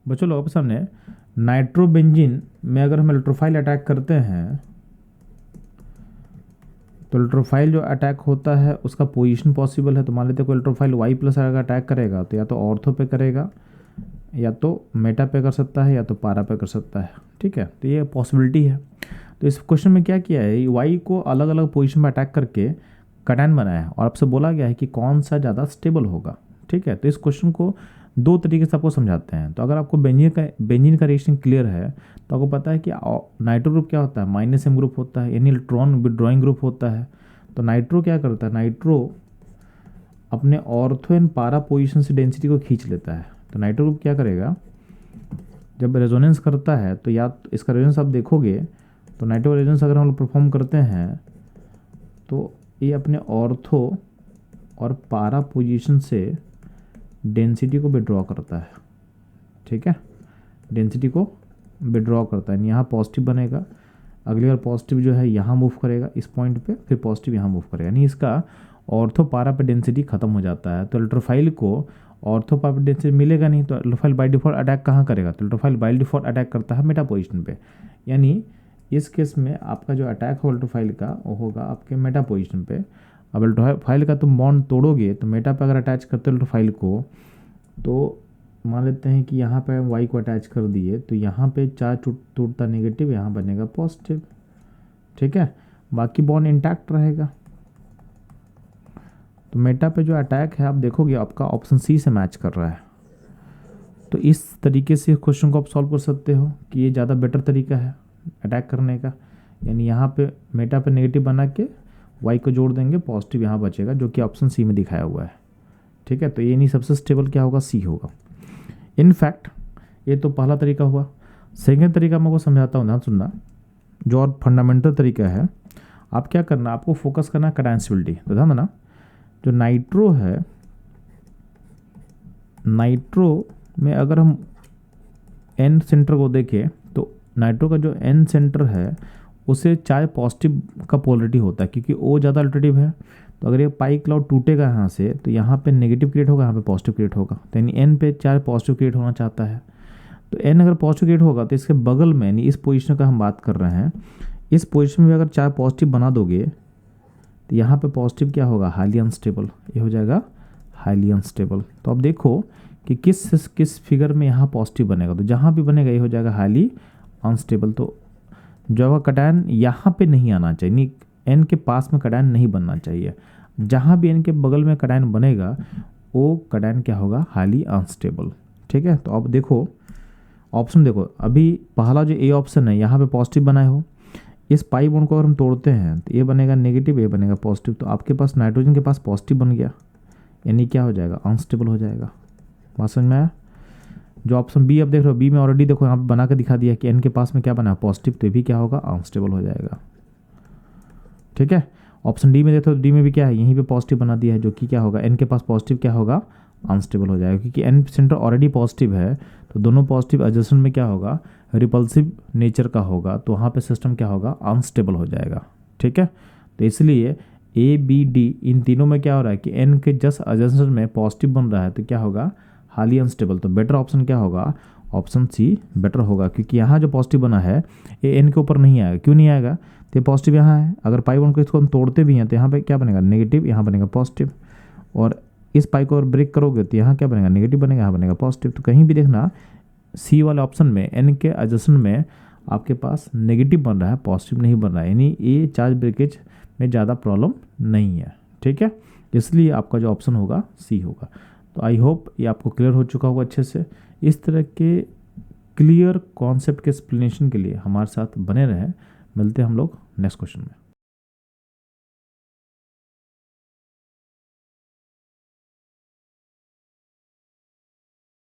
बच्चों लोग आपके सामने नाइट्रोबेंजीन में अगर हम इलेक्ट्रोफाइल अटैक करते हैं तो इलेक्ट्रोफाइल जो अटैक होता है उसका पोजीशन पॉसिबल है। तो मान लेते हैं कोई इलेक्ट्रोफाइल वाई प्लस अगर अटैक करेगा तो या तो ऑर्थो पे करेगा, या तो मेटा पे कर सकता है, या तो पारा पे कर सकता है। ठीक है, तो ये पॉसिबिलिटी है। तो इस क्वेश्चन में क्या किया है, वाई को अलग अलग पोजीशन में अटैक करके कैटायन बनाया है और आपसे बोला गया है कि कौन सा ज़्यादा स्टेबल होगा। ठीक है, तो इस क्वेश्चन को दो तरीके से आपको समझाते हैं। तो अगर आपको बेंजीन का रिएक्शन क्लियर है तो आपको पता है कि नाइट्रो ग्रुप क्या होता है, -m ग्रुप होता है, यानी इलेक्ट्रॉन विड्रॉइंग ग्रुप होता है। तो नाइट्रो क्या करता है, नाइट्रो अपने ऑर्थो एंड पारा पोजीशन से डेंसिटी को खींच लेता है। तो नाइट्रो ग्रुप क्या करेगा, जब रेजोनेंस करता है तो या इसका रेजोनेंस आप देखोगे तो नाइट्रो रेजोनेंस अगर हम लोग परफॉर्म करते हैं तो ये अपने ऑर्थो और पारा पोजीशन से डेंसिटी को विड्रॉ करता है। ठीक है, डेंसिटी को विड्रॉ करता है, यहाँ पॉजिटिव बनेगा, अगली बार पॉजिटिव जो है यहाँ मूव करेगा इस पॉइंट पे, फिर पॉजिटिव यहाँ मूव करेगा, यानी इसका ऑर्थो पारा पे डेंसिटी खत्म हो जाता है। तो इलेक्ट्रोफाइल को ऑर्थो पारा पे डेंसिटी मिलेगा नहीं, तो इलेक्ट्रोफाइल बाय डिफॉल्ट अटैक कहाँ करेगा, तो इलेक्ट्रोफाइल बाय डिफॉल्ट अटैक करता है मेटा पोजिशन पे। यानी इस केस में आपका जो अटैक हो इलेक्ट्रोफाइल का वो होगा आपके मेटा पोजिशन पे। अब इलेक्ट्रोफाइल का तुम बॉन्ड तोड़ोगे तो मेटा पे अगर अटैच करते हो इलेक्ट्रोफाइल को, तो मान लेते हैं कि यहाँ पे वाई को अटैच कर दिए तो यहाँ पे चार्ज टूटता नेगेटिव, यहाँ बनेगा पॉजिटिव। ठीक है, बाकी बॉन्ड इंटैक्ट रहेगा। तो मेटा पे जो अटैक है आप देखोगे आपका ऑप्शन सी से मैच कर रहा है। तो इस तरीके से क्वेश्चन को आप सॉल्व कर सकते हो कि ये ज़्यादा बेटर तरीका है अटैक करने का। यानी यहाँ पे मेटा पे नेगेटिव बना के वाई को जोड़ देंगे, पॉजिटिव यहाँ बचेगा, जो कि ऑप्शन सी में दिखाया हुआ है। ठीक है, तो ये नहीं, सबसे स्टेबल क्या होगा, सी होगा। इनफैक्ट ये तो पहला तरीका हुआ। सेकेंड तरीका मैं आपको समझाता हूँ, ध्यान सुनना, जो और फंडामेंटल तरीका है। आप क्या करना, आपको फोकस करना कैटायन स्टेबिलिटी। तो ध्यान देना, जो नाइट्रो है, नाइट्रो में अगर हम एन सेंटर को देखें तो नाइट्रो का जो एन सेंटर है उसे चाहे पॉजिटिव का पोलरिटी होता है, क्योंकि ओ ज़्यादा अल्टरनेटिव है। तो अगर ये पाई क्लाउड टूटेगा यहाँ से तो यहाँ पे नेगेटिव क्रिएट होगा, यहाँ पे पॉजिटिव क्रिएट होगा। तो यानी एन पे चाहे पॉजिटिव क्रिएट होना चाहता है, तो एन अगर पॉजिटिव क्रिएट होगा तो इसके बगल में, यानी इस पोजीशन का हम बात कर रहे हैं, इस पोजीशन में अगर चाहे पॉजिटिव बना दोगे तो यहाँ पे पॉजिटिव क्या होगा, हाईली अनस्टेबल, ये हो जाएगा हाईली अनस्टेबल। तो अब देखो कि किस फिगर में यहाँ पॉजिटिव बनेगा, तो जहाँ भी बनेगा ये हो जाएगा हाईली अनस्टेबल। तो जो कैटायन यहाँ पे नहीं आना चाहिए, एन के पास में कैटायन नहीं बनना चाहिए। जहाँ भी एन के बगल में कैटायन बनेगा वो कैटायन क्या होगा, हाईली अनस्टेबल। ठीक है, तो अब देखो ऑप्शन, देखो अभी पहला जो ए ऑप्शन है यहाँ पे पॉजिटिव बनाए हो, इस पाई बॉन्ड को अगर हम तोड़ते हैं तो ये बनेगा नेगेटिव, ये बनेगा पॉजिटिव। तो आपके पास नाइट्रोजन के पास पॉजिटिव बन गया, यानी क्या हो जाएगा, अनस्टेबल हो जाएगा। बात समझ में आया। जो ऑप्शन बी, अब देख रहे हो बी में ऑलरेडी देखो यहाँ पे बना के दिखा दिया कि एन के पास में क्या बना है, पॉजिटिव, तो ये भी क्या होगा, अनस्टेबल हो जाएगा। ठीक है, ऑप्शन डी में देखो, डी में भी क्या है, यहीं पे पॉजिटिव बना दिया है, जो कि क्या होगा, एन के पास पॉजिटिव क्या होगा, अनस्टेबल हो जाएगा, क्योंकि एन सेंटर ऑलरेडी पॉजिटिव है। तो दोनों पॉजिटिव एडजस्टमेंट में क्या होगा, रिपल्सिव नेचर का होगा, तो वहाँ पे सिस्टम क्या होगा, अनस्टेबल हो जाएगा। ठीक है, तो इसलिए ए बी डी इन तीनों में क्या हो रहा है कि एन के जस्ट एडजस्टमेंट में पॉजिटिव बन रहा है, तो क्या होगा, हाईली अनस्टेबल। तो बेटर ऑप्शन क्या होगा, ऑप्शन सी बेटर होगा, क्योंकि यहाँ जो पॉजिटिव बना है ये एन के ऊपर नहीं आएगा। क्यों नहीं आएगा, तो ये पॉजिटिव यहाँ है, अगर पाई बॉन्ड को इसको हम तोड़ते भी हैं तो यहाँ पे क्या बनेगा, नेगेटिव, यहाँ बनेगा पॉजिटिव। और इस पाई को अगर ब्रेक करोगे तो यहाँ क्या बनेगा, नेगेटिव बनेगा, यहाँ बनेगा पॉजिटिव। तो कहीं भी देखना सी वाले ऑप्शन में एन के एडजस्टमेंट में आपके पास नेगेटिव बन रहा है, पॉजिटिव नहीं बन रहा है, यानी ये चार्ज ब्रेकेज में ज़्यादा प्रॉब्लम नहीं है। ठीक है, इसलिए आपका जो ऑप्शन होगा सी होगा। तो आई होप ये आपको क्लियर हो चुका होगा अच्छे से। इस तरह के क्लियर कॉन्सेप्ट के एक्सप्लेनेशन के लिए हमारे साथ बने रहें। मिलते हैं हम लोग नेक्स्ट क्वेश्चन में।